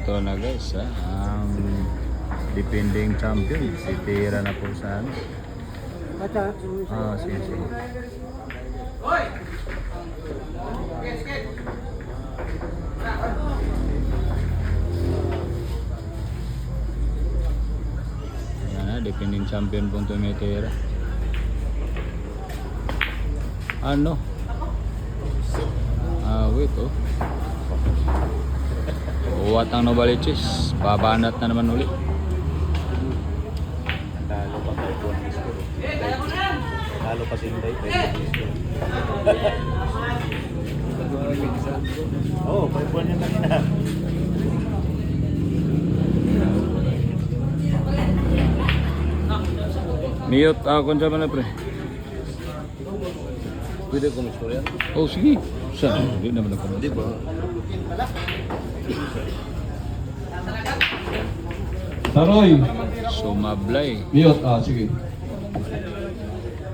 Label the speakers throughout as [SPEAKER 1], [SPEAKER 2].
[SPEAKER 1] ito na guys, ang defending champion. Si Tira na po sa ano. Sige, sige. Ayan na, defending champion po ito may Tira. Ano? Wait oh. Uwat ang Novaliches. Babanat na naman ulit.
[SPEAKER 2] Talo pa kay Juan Disco. Talo pa si Inday. Oh, kay Juan yan kanina.
[SPEAKER 1] Miyot ako dyan man na pre.
[SPEAKER 2] Pwede ko mastorya?
[SPEAKER 1] Oh sige. Saan? Hindi naman ako.
[SPEAKER 2] Di ba?
[SPEAKER 3] Taroy,
[SPEAKER 1] Sumablay.
[SPEAKER 3] mute, sige.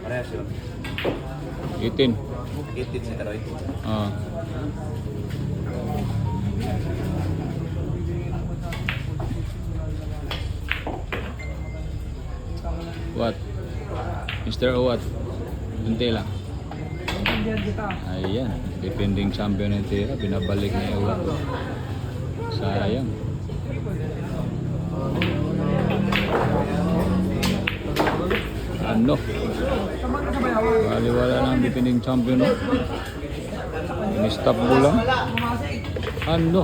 [SPEAKER 2] Parehas yun.
[SPEAKER 1] 18.
[SPEAKER 2] 18 si Taroy.
[SPEAKER 1] Ah. What? Mr. Owat. Unti lang. Ayan. Defending champion ng Tira. Binabalik ni Owat. Sayang. Ano? Wala lang defending champion. No? Ini-stop mo lang. Ano?